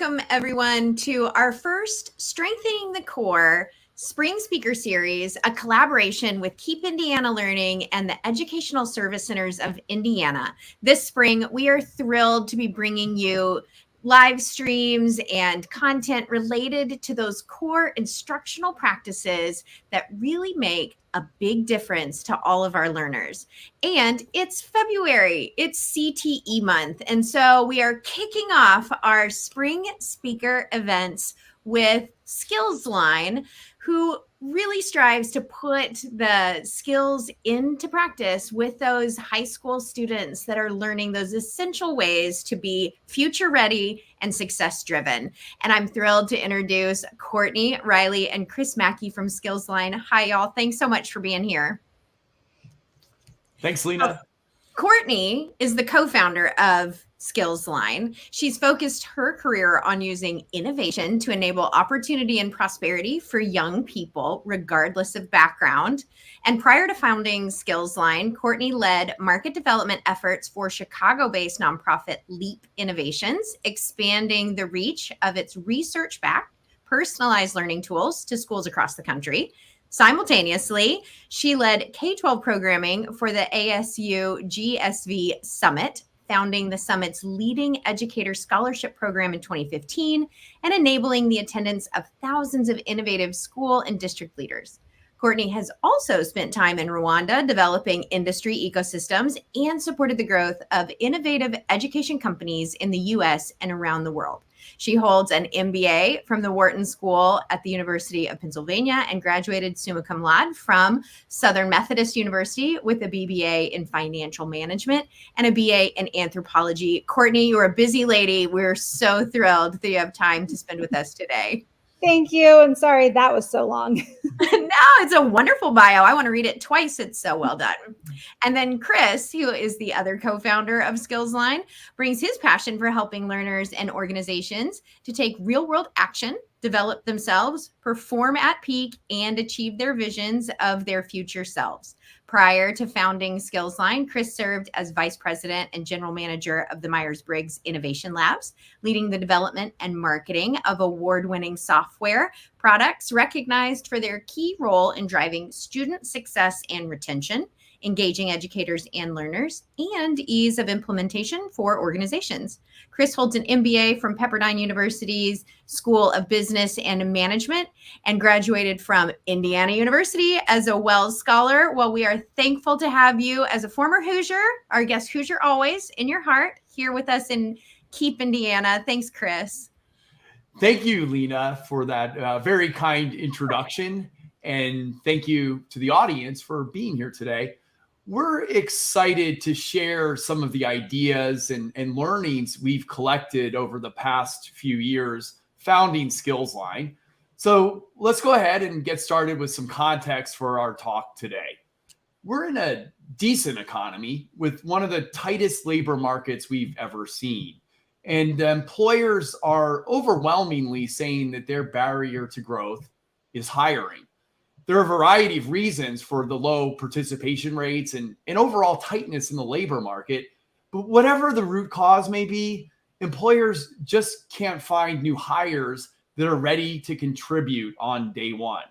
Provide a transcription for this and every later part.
welcome everyone to our first Strengthening the Core Spring Speaker Series, a collaboration with Keep Indiana Learning and the Educational Service Centers of Indiana. This spring, we are thrilled to be bringing you live streams and content related to those core instructional practices that really make a big difference to all of our learners. And it's February, it's CTE month. And so we are kicking off our spring speaker events with Skillsline, who really strives to put the skills into practice with those high school students that are learning those essential ways to be future ready and success driven. And I'm thrilled to introduce Courtney Reilly and Chris Mackey from Skillsline. Hi, y'all. Thanks so much for being here. Thanks, Lena. Courtney is the co-founder of Skillsline. She's focused her career on using innovation to enable opportunity and prosperity for young people, regardless of background. And prior to founding Skillsline, Courtney led market development efforts for Chicago-based nonprofit Leap Innovations, expanding the reach of its research-backed, personalized learning tools to schools across the country. Simultaneously, she led K-12 programming for the ASU GSV Summit, founding the Summit's leading educator scholarship program in 2015 and enabling the attendance of thousands of innovative school and district leaders. Courtney has also spent time in Rwanda developing industry ecosystems and supported the growth of innovative education companies in the US and around the world. She holds an MBA from the Wharton School at the University of Pennsylvania and graduated summa cum laude from Southern Methodist University with a BBA in financial management and a BA in anthropology. Courtney, you're a busy lady. We're so thrilled that you have time to spend with us today. Thank you. And sorry, that was so long. No, it's a wonderful bio. I want to read it twice. It's so well done. And then Chris, who is the other co-founder of Skillsline, brings his passion for helping learners and organizations to take real-world action, develop themselves, perform at peak, and achieve their visions of their future selves. Prior to founding Skillsline, Chris served as vice president and general manager of the Myers-Briggs Innovation Labs, leading the development and marketing of award-winning software products recognized for their key role in driving student success and retention, engaging educators and learners, and ease of implementation for organizations. Chris holds an MBA from Pepperdine University's School of Business and Management and graduated from Indiana University as a Wells Scholar. Well, we are thankful to have you as a former Hoosier, our guest Hoosier always in your heart, here with us in Keep Indiana. Thanks, Chris. Thank you, Lena, for that very kind introduction. And thank you to the audience for being here today. We're excited to share some of the ideas and learnings we've collected over the past few years founding Skillsline. So let's go ahead and get started with some context for our talk today. We're in a decent economy with one of the tightest labor markets we've ever seen. And employers are overwhelmingly saying that their barrier to growth is hiring. There are a variety of reasons for the low participation rates and overall tightness in the labor market. But whatever the root cause may be, employers just can't find new hires that are ready to contribute on day one.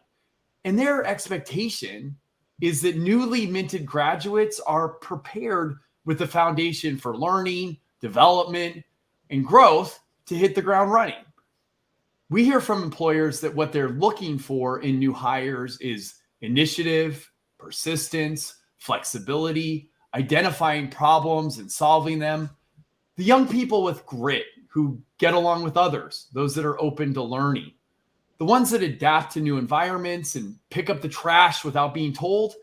And their expectation is that newly minted graduates are prepared with the foundation for learning, development, and growth to hit the ground running. We hear from employers that what they're looking for in new hires is initiative, persistence, flexibility, identifying problems and solving them. The young people with grit who get along with others, those that are open to learning, the ones that adapt to new environments and pick up the trash without being told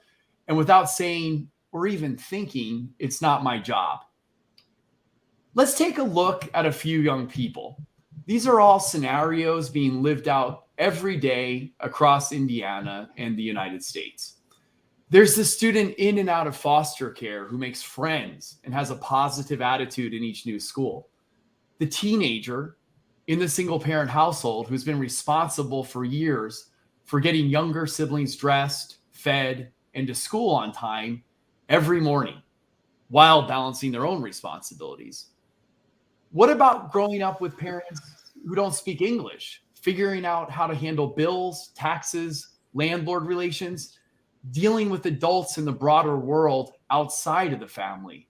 and without saying or even thinking, it's not my job. Let's take a look at a few young people. These are all scenarios being lived out every day across Indiana and the United States. There's the student in and out of foster care who makes friends and has a positive attitude in each new school. The teenager in the single parent household who's been responsible for years for getting younger siblings dressed, fed, and to school on time every morning while balancing their own responsibilities. What about growing up with parents who don't speak English, figuring out how to handle bills, taxes, landlord relations, dealing with adults in the broader world outside of the family?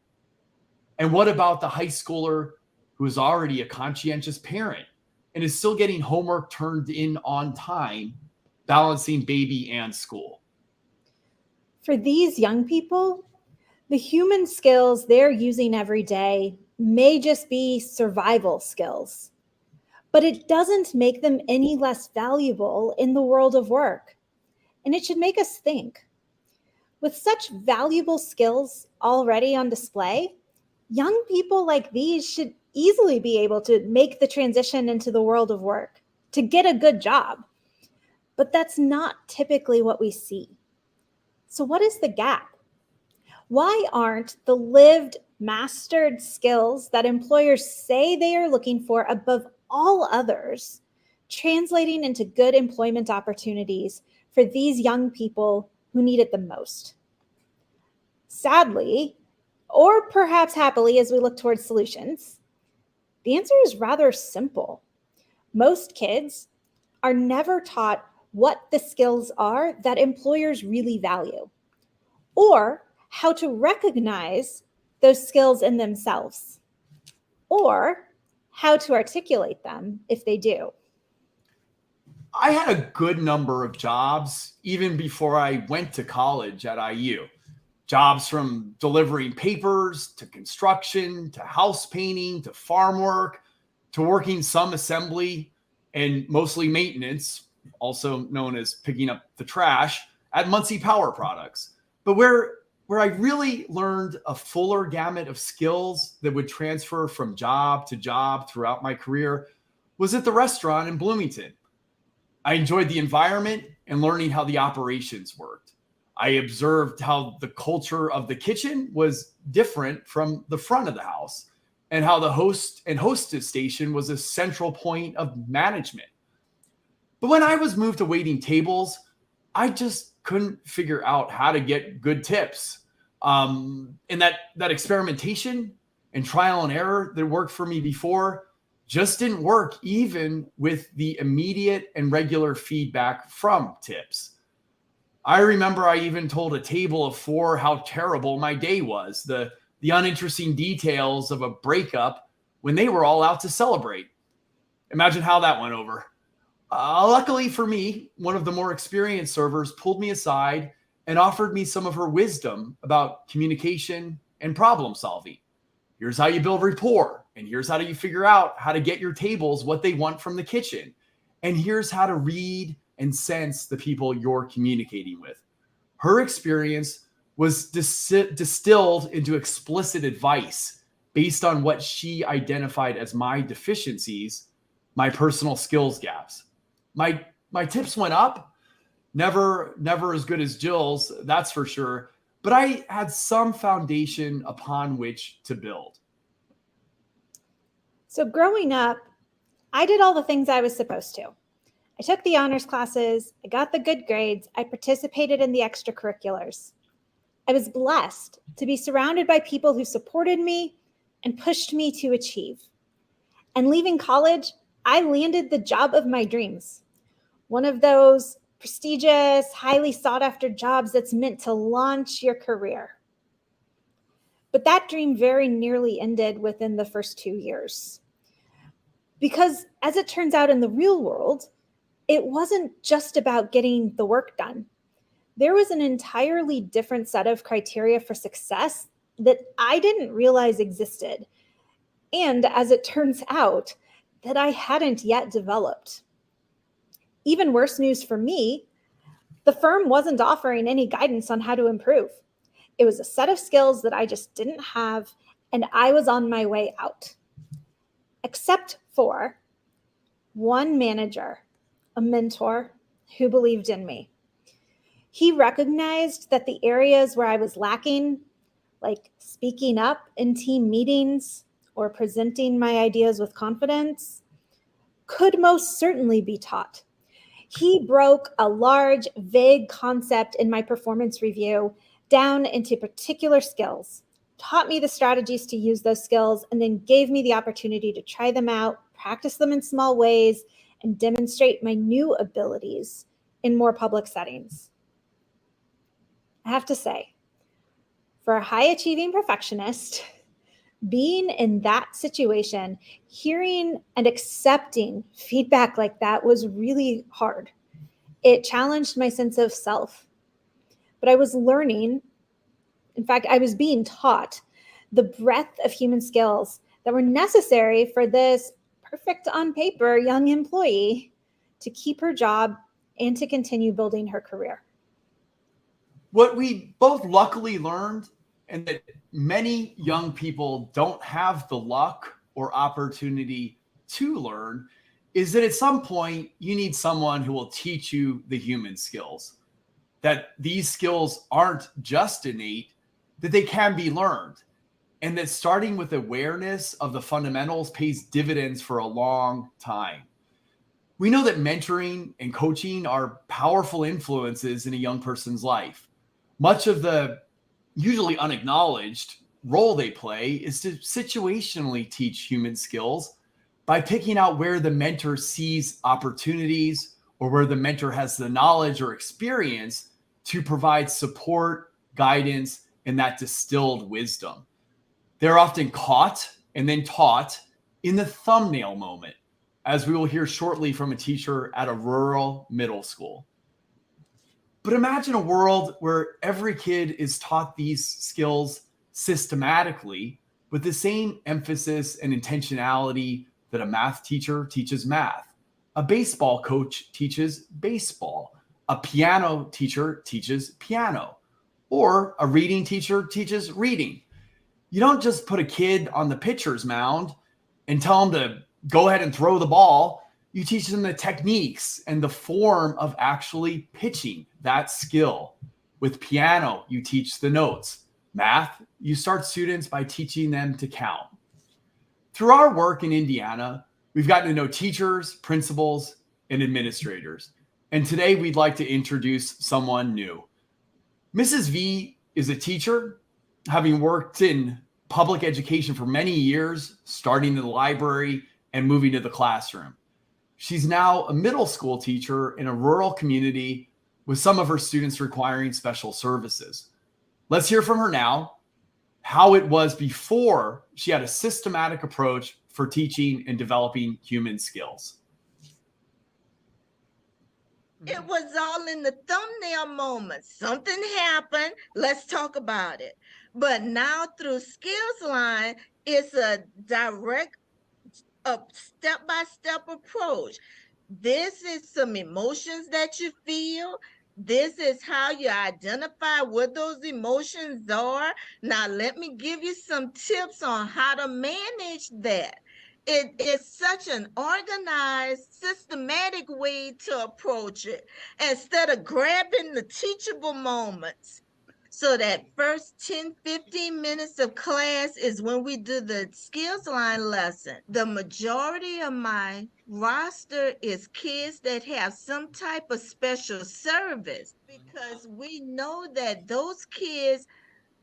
And what about the high schooler who is already a conscientious parent and is still getting homework turned in on time, balancing baby and school? For these young people, the human skills they're using every day may just be survival skills, but it doesn't make them any less valuable in the world of work. And it should make us think. With such valuable skills already on display, young people like these should easily be able to make the transition into the world of work, to get a good job. But that's not typically what we see. So what is the gap? Why aren't the lived, mastered skills that employers say they are looking for above all others translating into good employment opportunities for these young people who need it the most? Sadly, or perhaps happily as we look towards solutions, the answer is rather simple. Most kids are never taught what the skills are that employers really value, or how to recognize those skills in themselves, or how to articulate them if they do. I had a good number of jobs even before I went to college at IU. Jobs from delivering papers to construction to house painting to farm work to working some assembly and mostly maintenance, also known as picking up the trash at Muncie Power Products. But where I really learned a fuller gamut of skills that would transfer from job to job throughout my career was at the restaurant in Bloomington. I enjoyed the environment and learning how the operations worked. I observed how the culture of the kitchen was different from the front of the house, and how the host and hostess station was a central point of management. But when I was moved to waiting tables, I just couldn't figure out how to get good tips. And that experimentation and trial and error that worked for me before just didn't work, even with the immediate and regular feedback from tips. I remember I even told a table of 4 how terrible my day was, the uninteresting details of a breakup when they were all out to celebrate. Imagine how that went over. Luckily for me, one of the more experienced servers pulled me aside and offered me some of her wisdom about communication and problem solving. Here's how you build rapport, and here's how you figure out how to get your tables what they want from the kitchen, and here's how to read and sense the people you're communicating with. Her experience was distilled into explicit advice based on what she identified as my deficiencies, my personal skills gaps. My tips went up, never as good as Jill's, that's for sure, but I had some foundation upon which to build. So growing up, I did all the things I was supposed to. I took the honors classes, I got the good grades, I participated in the extracurriculars. I was blessed to be surrounded by people who supported me and pushed me to achieve. And leaving college, I landed the job of my dreams. One of those prestigious, highly sought after jobs that's meant to launch your career. But that dream very nearly ended within the first 2 years. Because as it turns out in the real world, it wasn't just about getting the work done. There was an entirely different set of criteria for success that I didn't realize existed. And as it turns out, that I hadn't yet developed. Even worse news for me, the firm wasn't offering any guidance on how to improve. It was a set of skills that I just didn't have, and I was on my way out. Except for one manager, a mentor who believed in me. He recognized that the areas where I was lacking, like speaking up in team meetings or presenting my ideas with confidence, could most certainly be taught. He broke a large, vague concept in my performance review down into particular skills, taught me the strategies to use those skills, and then gave me the opportunity to try them out, practice them in small ways, and demonstrate my new abilities in more public settings. I have to say, for a high-achieving perfectionist, being in that situation, hearing and accepting feedback like that was really hard. It challenged my sense of self. But I was learning, in fact, I was being taught the breadth of human skills that were necessary for this perfect on paper young employee to keep her job and to continue building her career. What we both luckily learned, and that many young people don't have the luck or opportunity to learn, is that at some point you need someone who will teach you the human skills, that these skills aren't just innate, that they can be learned, and that starting with awareness of the fundamentals pays dividends for a long time. We know that mentoring and coaching are powerful influences in a young person's life. Much of the usually unacknowledged role they play is to situationally teach human skills by picking out where the mentor sees opportunities or where the mentor has the knowledge or experience to provide support, guidance, and that distilled wisdom. They're often caught and then taught in the thumbnail moment, as we will hear shortly from a teacher at a rural middle school. But imagine a world where every kid is taught these skills systematically with the same emphasis and intentionality that a math teacher teaches math, a baseball coach teaches baseball, a piano teacher teaches piano, or a reading teacher teaches reading. You don't just put a kid on the pitcher's mound and tell them to go ahead and throw the ball. You teach them the techniques and the form of actually pitching that skill. With piano, you teach the notes. Math, you start students by teaching them to count. Through our work in Indiana, we've gotten to know teachers, principals, and administrators. And today we'd like to introduce someone new. Mrs. V is a teacher, having worked in public education for many years, starting in the library and moving to the classroom. She's now a middle school teacher in a rural community with some of her students requiring special services. Let's hear from her now, how it was before she had a systematic approach for teaching and developing human skills. It was all in the thumbnail moment. Something happened. Let's talk about it. But now through Skillsline, it's a direct, step-by-step approach. This is some emotions that you feel. This is how you identify what those emotions are. Now, let me give you some tips on how to manage that. It is such an organized, systematic way to approach it instead of grabbing the teachable moments. So that first 10, 15 minutes of class is when we do the Skillsline lesson. The majority of my roster is kids that have some type of special service because we know that those kids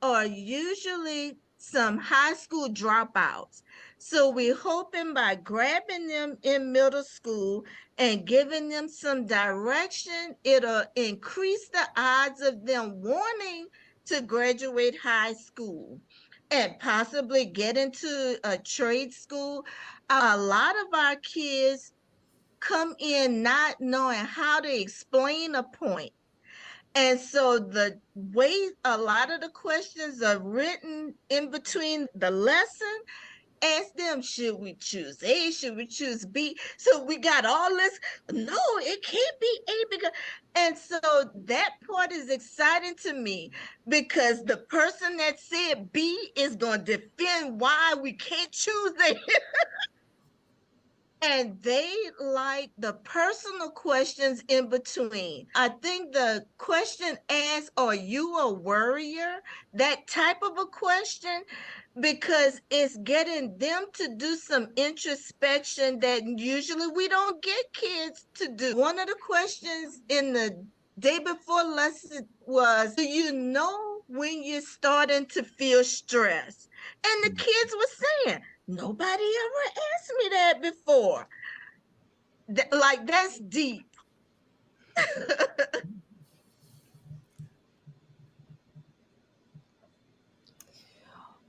are usually some high school dropouts. So we're hoping by grabbing them in middle school and giving them some direction, it'll increase the odds of them wanting to graduate high school and possibly get into a trade school. A lot of our kids come in not knowing how to explain a point. And so the way a lot of the questions are written in between the lesson, ask them, should we choose A? Should we choose B? So we got all this. No, it can't be A because, and so that part is exciting to me because the person that said B is going to defend why we can't choose A. And they like the personal questions in between. I think the question asked, are you a worrier? That type of a question, because it's getting them to do some introspection that usually we don't get kids to do. One of the questions in the day before lesson was, do you know when you're starting to feel stress? And the kids were saying, Nobody ever asked me that before. Like, that's deep.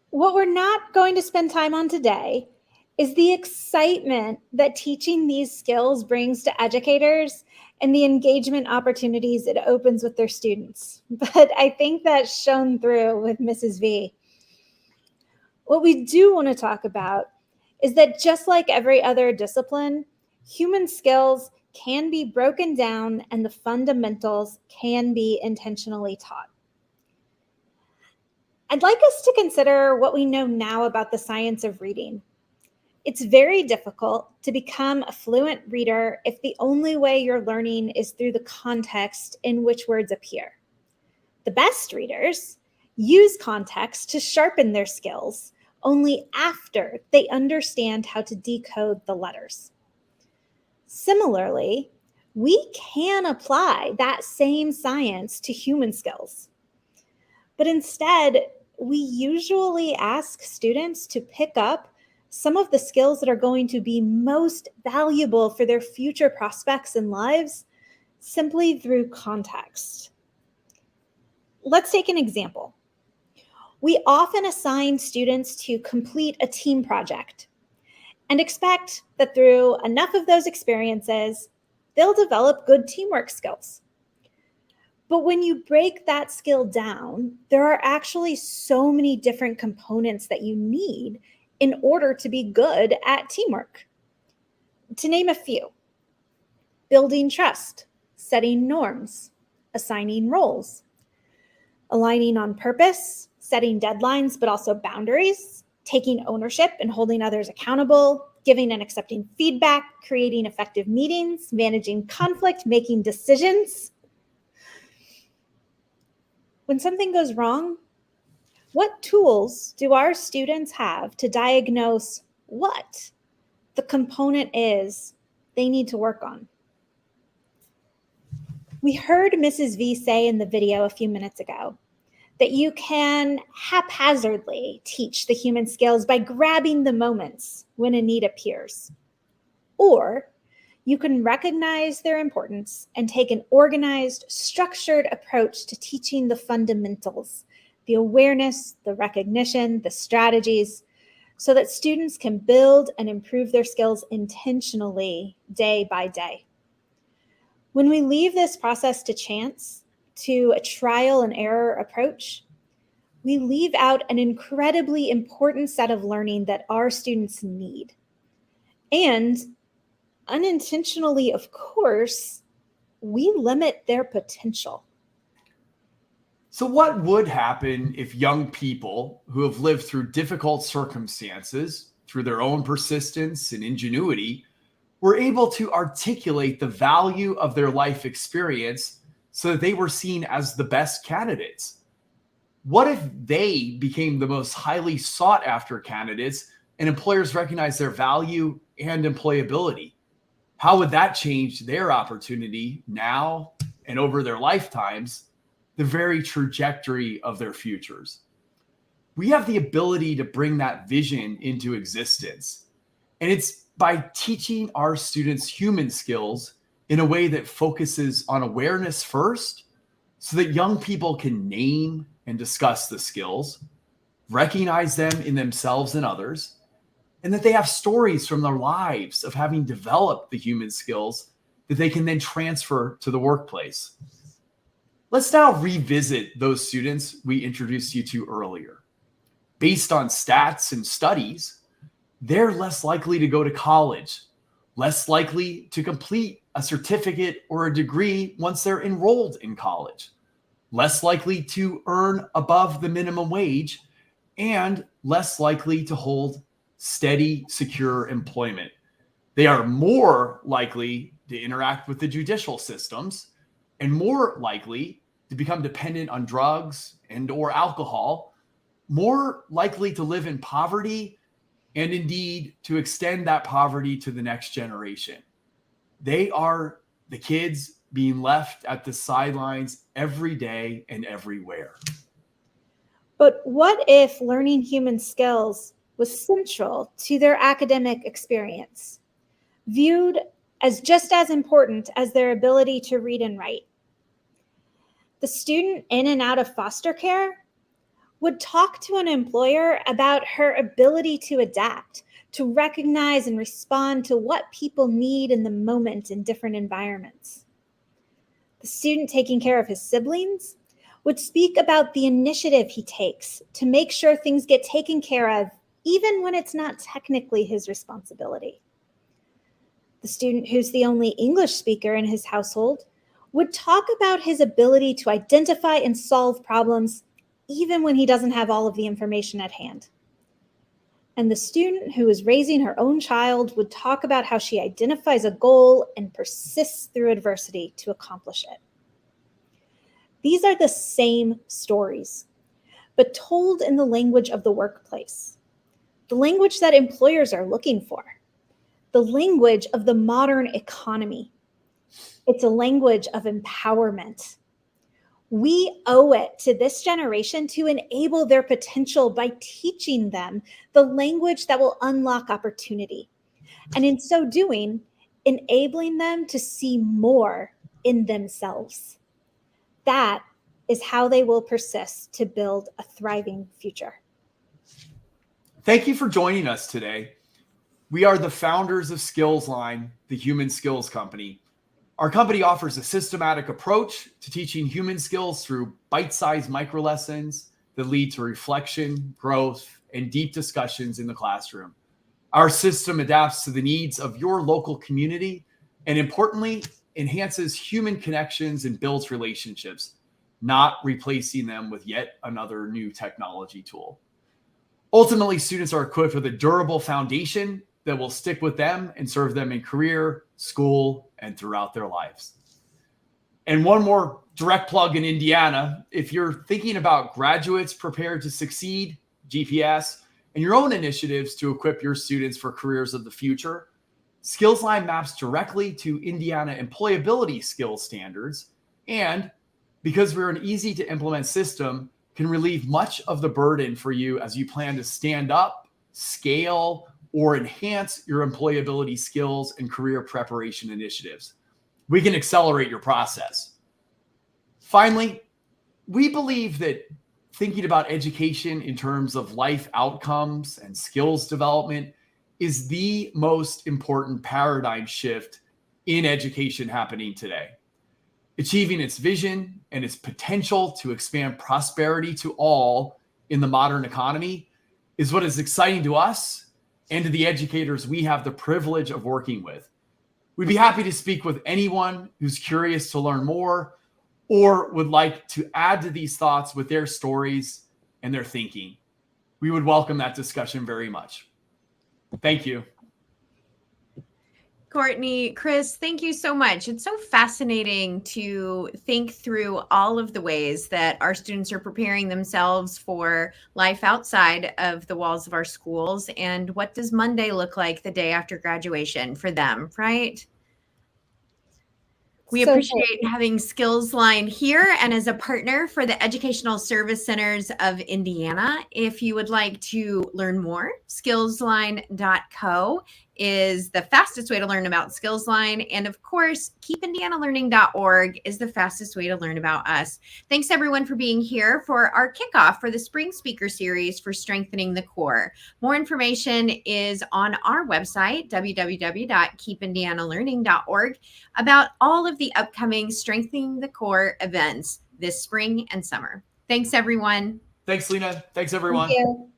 What we're not going to spend time on today is the excitement that teaching these skills brings to educators and the engagement opportunities it opens with their students. But I think that's shown through with Mrs. V. What we do want to talk about is that just like every other discipline, human skills can be broken down and the fundamentals can be intentionally taught. I'd like us to consider what we know now about the science of reading. It's very difficult to become a fluent reader if the only way you're learning is through the context in which words appear. The best readers use context to sharpen their skills only after they understand how to decode the letters. Similarly, we can apply that same science to human skills. But instead, we usually ask students to pick up some of the skills that are going to be most valuable for their future prospects and lives simply through context. Let's take an example. We often assign students to complete a team project and expect that through enough of those experiences, they'll develop good teamwork skills. But when you break that skill down, there are actually so many different components that you need in order to be good at teamwork. To name a few: building trust, setting norms, assigning roles, aligning on purpose, setting deadlines, but also boundaries, taking ownership and holding others accountable, giving and accepting feedback, creating effective meetings, managing conflict, making decisions. When something goes wrong, what tools do our students have to diagnose what the component is they need to work on? We heard Mrs. V say in the video a few minutes ago that you can haphazardly teach the human skills by grabbing the moments when a need appears. Or you can recognize their importance and take an organized, structured approach to teaching the fundamentals, the awareness, the recognition, the strategies, so that students can build and improve their skills intentionally day by day. When we leave this process to chance, to a trial and error approach, we leave out an incredibly important set of learning that our students need. And unintentionally, of course, we limit their potential. So what would happen if young people who have lived through difficult circumstances, through their own persistence and ingenuity, were able to articulate the value of their life experience so that they were seen as the best candidates? What if they became the most highly sought after candidates and employers recognized their value and employability? How would that change their opportunity now and over their lifetimes, the very trajectory of their futures? We have the ability to bring that vision into existence. And it's by teaching our students human skills in a way that focuses on awareness first, so that young people can name and discuss the skills, recognize them in themselves and others, and that they have stories from their lives of having developed the human skills that they can then transfer to the workplace. Let's now revisit those students we introduced you to earlier. Based on stats and studies, they're less likely to go to college, less likely to complete a certificate or a degree once they're enrolled in college, less likely to earn above the minimum wage, and less likely to hold steady, secure employment. They are more likely to interact with the judicial systems and more likely to become dependent on drugs and or alcohol, more likely to live in poverty, and indeed to extend that poverty to the next generation. They are the kids being left at the sidelines every day and everywhere. But what if learning human skills was central to their academic experience, viewed as just as important as their ability to read and write. The student in and out of foster care would talk to an employer about her ability to adapt, to recognize and respond to what people need in the moment in different environments. The student taking care of his siblings would speak about the initiative he takes to make sure things get taken care of, even when it's not technically his responsibility. The student who's the only English speaker in his household would talk about his ability to identify and solve problems, even when he doesn't have all of the information at hand. And the student who is raising her own child would talk about how she identifies a goal and persists through adversity to accomplish it. These are the same stories, but told in the language of the workplace, the language that employers are looking for, the language of the modern economy. It's a language of empowerment. We owe it to this generation to enable their potential by teaching them the language that will unlock opportunity. And in so doing, enabling them to see more in themselves. That is how they will persist to build a thriving future. Thank you for joining us today. We are the founders of Skillsline, the human skills company. Our company offers a systematic approach to teaching human skills through bite-sized micro lessons that lead to reflection, growth, and deep discussions in the classroom. Our system adapts to the needs of your local community and, importantly, enhances human connections and builds relationships, not replacing them with yet another new technology tool. Ultimately, students are equipped with a durable foundation that will stick with them and serve them in career, school, and throughout their lives. And one more direct plug in Indiana. If you're thinking about graduates prepared to succeed, GPS, and your own initiatives to equip your students for careers of the future, Skillsline maps directly to Indiana employability skills standards. And because we're an easy to implement system, can relieve much of the burden for you as you plan to stand up, scale, or enhance your employability skills and career preparation initiatives. We can accelerate your process. Finally, we believe that thinking about education in terms of life outcomes and skills development is the most important paradigm shift in education happening today. Achieving its vision and its potential to expand prosperity to all in the modern economy is what is exciting to us and to the educators we have the privilege of working with. We'd be happy to speak with anyone who's curious to learn more or would like to add to these thoughts with their stories and their thinking. We would welcome that discussion very much. Thank you. Courtney, Chris, thank you so much. It's so fascinating to think through all of the ways that our students are preparing themselves for life outside of the walls of our schools. And what does Monday look like the day after graduation for them, right? We appreciate having Skillsline here and as a partner for the Educational Service Centers of Indiana. If you would like to learn more, skillsline.co is the fastest way to learn about Skillsline. And of course, keepindianalearning.org is the fastest way to learn about us. Thanks everyone for being here for our kickoff for the Spring Speaker Series for Strengthening the Core. More information is on our website, www.keepindianalearning.org, about all of the upcoming Strengthening the Core events this spring and summer. Thanks, everyone. Thanks, Lena. Thanks, everyone. Thank you.